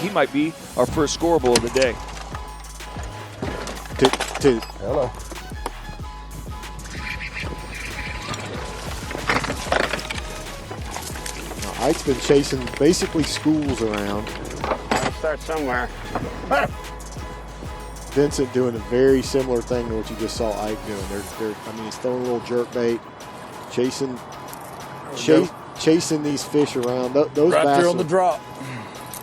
he might be our first scoreable of the day. Hello. Now, Ike's been chasing basically schools around. I'll start somewhere. Vincent doing a very similar thing to what you just saw Ike doing. I mean, he's throwing a little jerk bait, chasing these fish around. Those right bass there on the drop.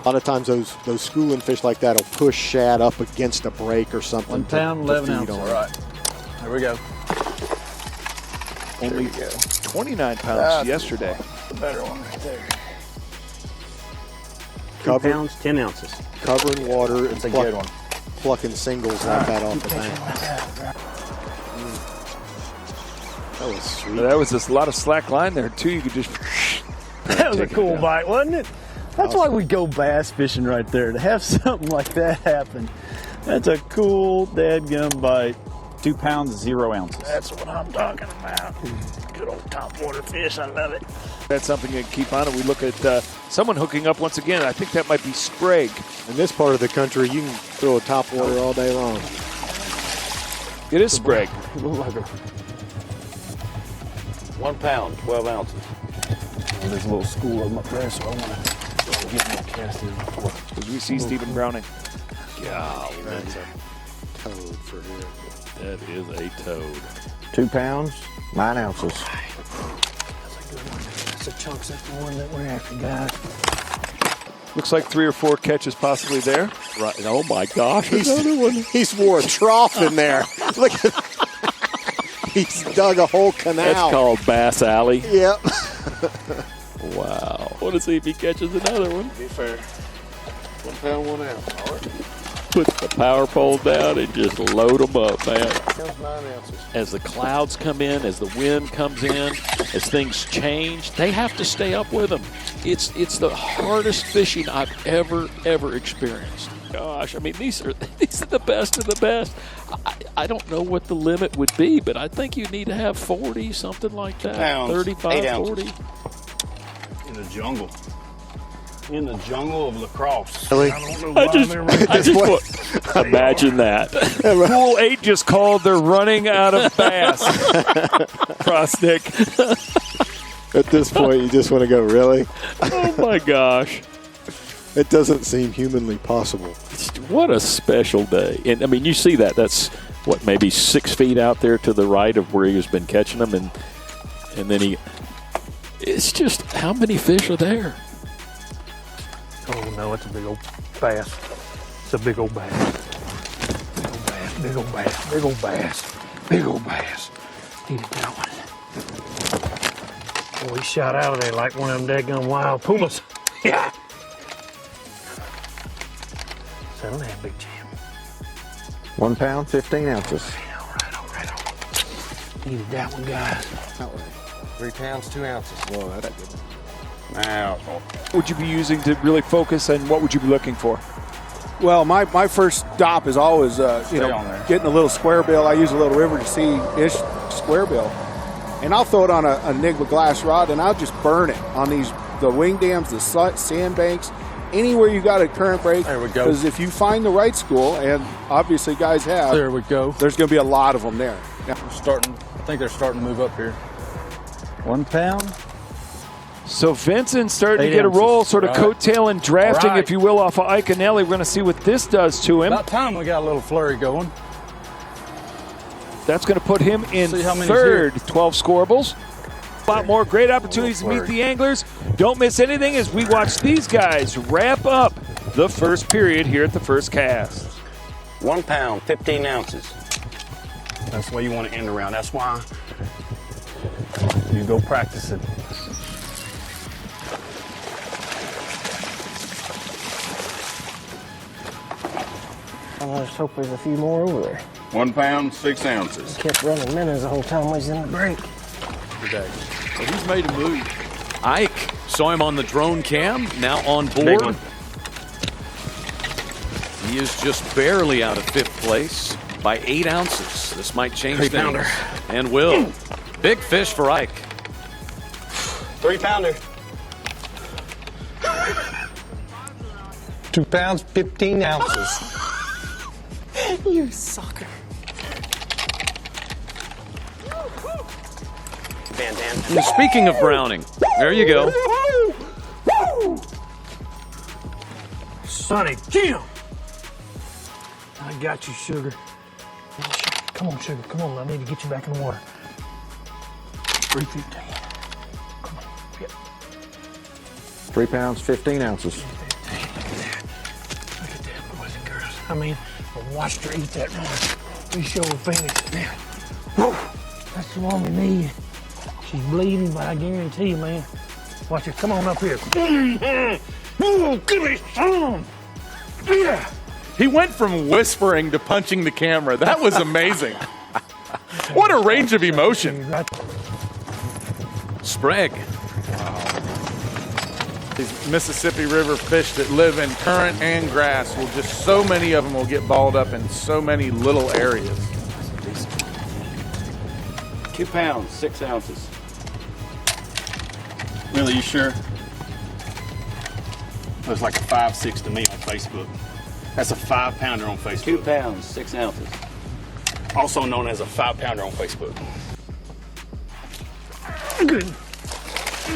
A lot of times those schooling fish like that will push shad up against a break or something. 1 pound, 11 ounces. All right. There we go. Only 29 pounds yesterday. The better one right there. 2 pounds, 10 ounces. Covering water. It's a good one. Plucking singles like that off the bank. That was sweet. That was just a lot of slack line there too. You could just. That was a cool bite, wasn't it? That's why we go bass fishing right there, to have something like that happen. That's a cool dadgum bite. 2 pounds, 0 ounces. That's what I'm talking about. Good old topwater fish, I love it. That's something to keep on. And we look at someone hooking up once again. I think that might be Sprague. In this part of the country, you can throw a topwater all day long. It is Sprague. 1 pound, 12 ounces. Well, there's a little school of them up there, so I want to get more casting. As we see Stephen Browning. Golly, That's a toad for here. that is a toad. 2 pounds, 9 ounces. That's a good one. That's a chunk. That's the one that we're after, guys. Looks like 3 or 4 catches possibly there. Right. Oh my gosh, another one. He's wore a trough in there. Look at he's dug a whole canal. That's called Bass Alley. Yep. Wow. I want to see if he catches another one. Be fair. 1 pound, 1 ounce. All right. Put the power pole down and just load them up, man. Comes 9 ounces. As the clouds come in, as the wind comes in, as things change, they have to stay up with them. It's the hardest fishing I've ever experienced. Gosh, I mean, these are the best of the best. I don't know what the limit would be, but I think you need to have 40, something like that. Pounds, 35, 8 ounces. 40. In the jungle. In the jungle of lacrosse. Really? I don't know why I just want, imagine that. Pool 8 just called. They're running out of bass. Prosnick. At this point, you just want to go, really? Oh my gosh. It doesn't seem humanly possible. What a special day. And I mean, you see that. That's what, maybe 6 feet out there to the right of where he's been catching them. And then it's just, how many fish are there? Oh, no, it's a big old bass. It's a big old bass. Big old bass. Big old bass. Big old bass. Needed that one. Oh, he shot out of there like one of them daggone wild pumas. Yeah. Settle down, big champ. 1 pound, 15 ounces. All right. Needed that one, guys. 3 pounds, 2 ounces. Whoa, that's good. Now, What would you be using to really focus, and what would you be looking for? Well, my first stop is always, on there. getting a little square bill. I use a little river to sea-ish square bill. And I'll throw it on a Enigma glass rod, and I'll just burn it on the wing dams, the sandbanks, anywhere you got a current break. There we go. Because if you find the right school, and obviously guys have, There we go. there's going to be a lot of them there. Now, I think they're starting to move up here. 1 pound. So Vinson's starting 8 to get a roll, ounces. sort of All right. coattailing, drafting, All right. if you will, off of Iaconelli. We're going to see what this does to him. About time we got a little flurry going. That's going to put him in See how many's third. 12 scoreables. A lot more great opportunities to meet the anglers. Don't miss anything as we watch these guys wrap up the first period here at the first cast. 1 pound, 15 ounces. That's the way you want to end around. That's why You go practice it. Let's hope there's a few more over there. 1 pound, 6 ounces. Kept running minnows the whole time we was in the break. Today. Well, he's made a move. Ike saw him on the drone cam, now on big board. one. He is just barely out of 5th place by 8 ounces. This might change 3 things. pounder. And will. Big fish for Ike. 3 pounder. 2 pounds, 15 ounces. You sucker. Van Dam. And speaking of browning, there you go. Sonny, Jim! I got you, sugar. Come on, sugar. Come on. I need to get you back in the water. 315. Come on. Yep. 3 pounds, 15 ounces. Look at that, boys and girls. I mean, I watched her eat that one. We show her finished. Man, whew, that's the one we need. She's bleeding, but I guarantee you, man. Watch her. Come on up here. Oh, give me some. Yeah. He went from whispering to punching the camera. That was amazing. What a range of emotion. Sprague. These Mississippi River fish that live in current and grass will just, so many of them will get balled up in so many little areas. 2 pounds, 6 ounces. Really, you sure? Looks like a 5-6 to me on Facebook. That's a 5-pounder on Facebook. 2 pounds, 6 ounces. Also known as a 5-pounder on Facebook. Good.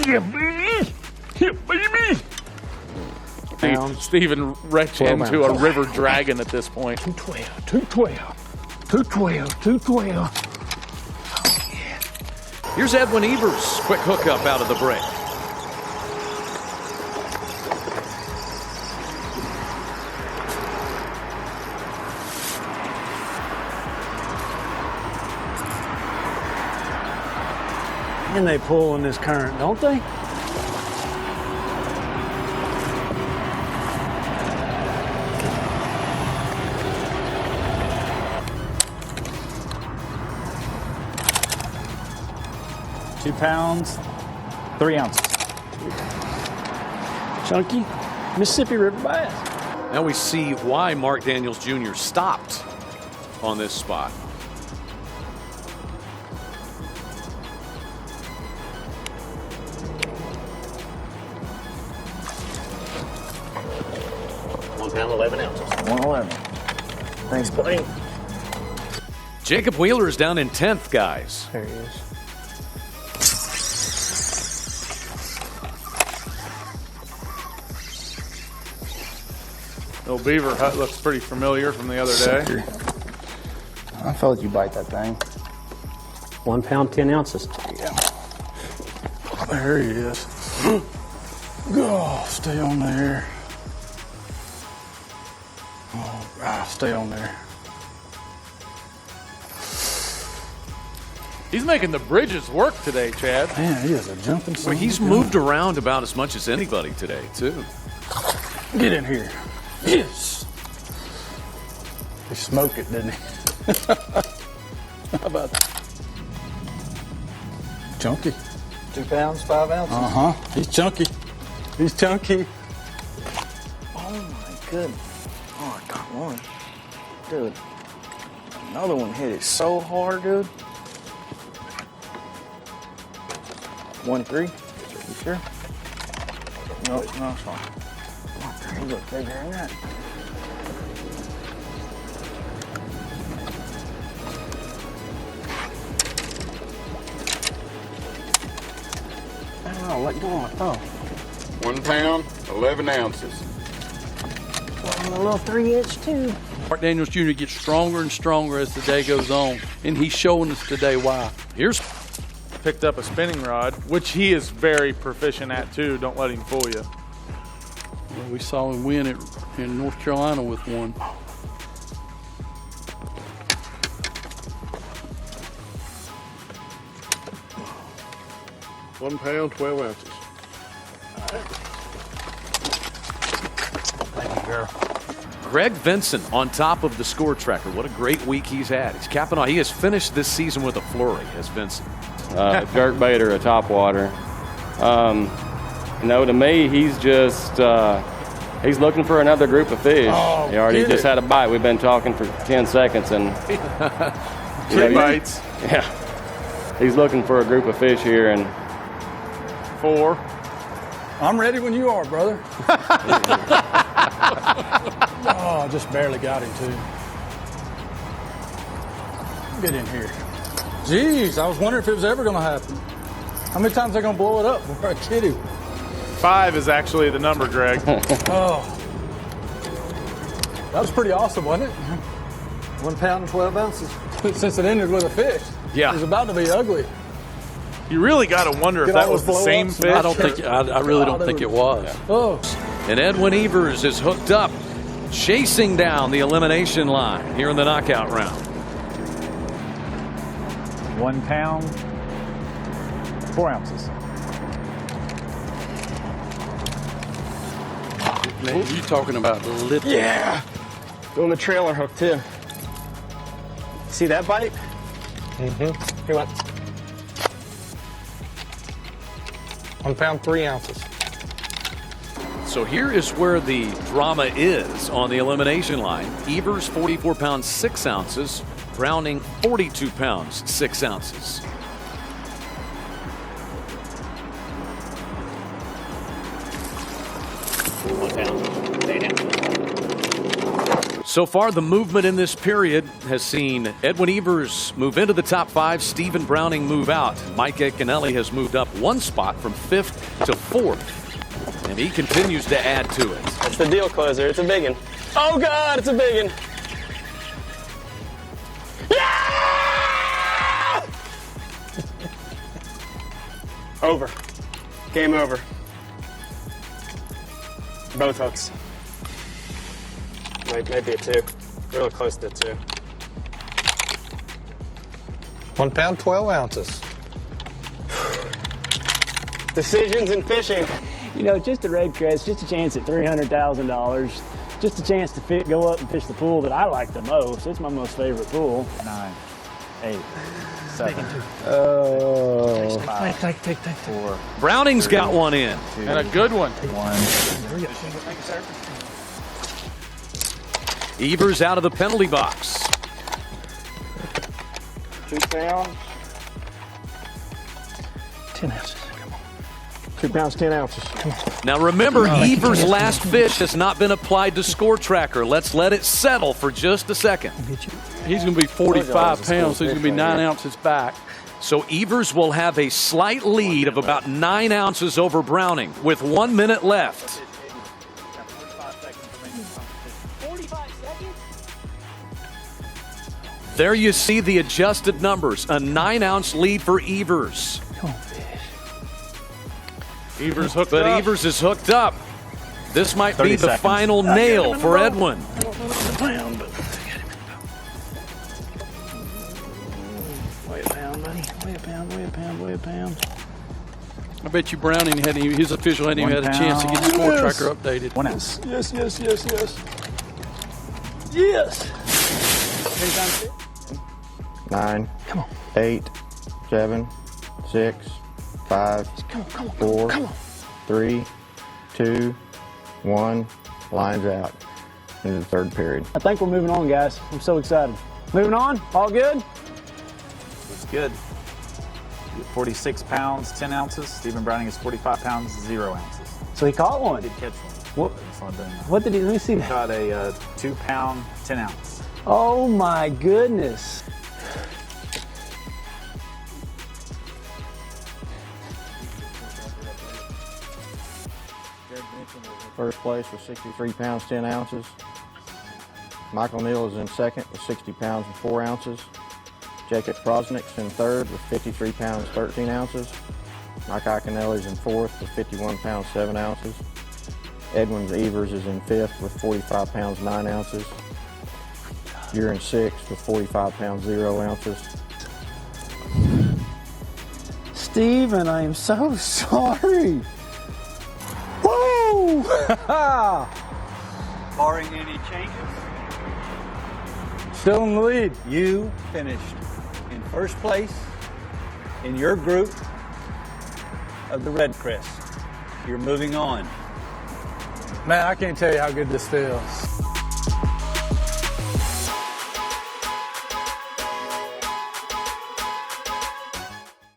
Yeah, baby. Yeah, baby. Stephen wrecked into a river dragon at this point. 212, 212, 212, 212. Here's Edwin Evers. Quick hookup out of the break. And they pull in this current, don't they? £2 pounds, 3 ounces. Chunky Mississippi River bass. Now we see why Mark Daniels Jr. stopped on this spot. £1 pound, 11 ounces. 111. Thanks, buddy. Jacob Wheeler is down in 10th, guys. There he is. Old beaver hut looks pretty familiar from the other day. I felt you bite that thing. 1 pound, 10 ounces. Yeah. There he is. Oh, stay on there. Oh, stay on there. He's making the bridges work today, Chad. Man, he is a jumping son. Well, he's moved around about as much as anybody today, too. Get in here. Yes. He smoked it, didn't he? How about that? Chunky. 2 pounds, 5 ounces. Uh-huh. He's chunky. He's chunky. Oh my goodness. Oh, I got one. Dude. Another one hit it so hard, dude. 1-3. You sure? No, it's fine. You look bigger than that. I don't know, let go of my thumb. 1 pound, 11 ounces. A little 3-inch too. Mark Daniels Jr. gets stronger and stronger as the day goes on, and he's showing us today why. Here's Picked up a spinning rod, which he is very proficient at too. Don't let him fool you. Well, we saw him win it in North Carolina with one. £1 pound, 12 ounces. Thank you, girl. Greg Vinson on top of the score tracker. What a great week he's had. He's capping on. He has finished this season with a flurry, as Vinson. Jerk bait or a topwater. To me, he's just he's looking for another group of fish. Oh, he already just had a bite. We've been talking for 10 seconds, and 3 bites. Yeah, he's looking for a group of fish here, and 4. I'm ready when you are, brother. Oh, I just barely got him, too. Get in here. Jeez, I was wondering if it was ever going to happen. How many times are they going to blow it up before I kid him? 5 is actually the number, Greg. Oh. That was pretty awesome, wasn't it? 1 pound and 12 ounces. Since it ended with a fish. Yeah. It was about to be ugly. You really got to wonder if that was the same fish. I don't think. I really don't think it was. Oh. And Edwin Evers is hooked up, chasing down the elimination line here in the knockout round. 1 pound, 4 ounces. Man, you talking about little? Yeah. Doing the trailer hook too. See that bite? Mm-hmm. Here, what? 1 pound, 3 ounces. So here is where the drama is on the elimination line. Evers 44 pounds 6 ounces, Browning 42 pounds 6 ounces. So far, the movement in this period has seen Edwin Evers move into the top 5, Stephen Browning move out. Mike Iaconelli has moved up 1 spot from 5th to 4th, and he continues to add to it. That's the deal closer. It's a big one. Oh, God, it's a big one. Yeah! Over. Game over. Both hooks. Maybe a 2. Real close to 2. 1 pound, 12 ounces. Decisions in fishing. You know, just a REDCREST, just a chance at $300,000. Just a chance to go up and fish the pool that I like the most. It's my most favorite pool. 9, 8, 7. Oh. Take. 4. Browning's got one in. 2, And a good one. 1. Evers out of the penalty box. 2 pounds. 10 ounces. 2 pounds, 10 ounces. Now remember, Evers' last fish has not been applied to Score Tracker. Let's let it settle for just a second. He's going to be 45 pounds, so he's going to be 9 ounces back. So Evers will have a slight lead of about 9 ounces over Browning with 1 minute left. There you see the adjusted numbers. A 9-ounce lead for Evers. Evers hooked But up. Evers is hooked up. This might be the final nail for Edwin. Weigh a pound, buddy. Weigh a pound. I bet you Browning his official hadn't even had a chance to get the Score Tracker updated. 1 ounce. Yes. Yes. 9, Come on. 8, 7, 6, 5, 4, 3, 2, 1. Lines out into the 3rd period. I think we're moving on, guys. I'm so excited. Moving on? All good? It's good. 46 pounds, 10 ounces. Stephen Browning is 45 pounds, 0 ounces. So he caught one. He did catch one. What did he? Let me see He that. caught a 2 pound, 10 ounce. Oh my goodness. First place with 63 pounds, 10 ounces. Michael Neal is in second with 60 pounds and 4 ounces. Jacob Powroznik's in third with 53 pounds, 13 ounces. Mike Iaconelli's in fourth with 51 pounds, 7 ounces. Edwin Evers is in fifth with 45 pounds, 9 ounces. You're in sixth with 45 pounds, 0 ounces. Stephen, I am so sorry. Woo! Barring any changes, Still in the lead. you finished in first place in your group of the REDCREST. You're moving on. Man, I can't tell you how good this feels.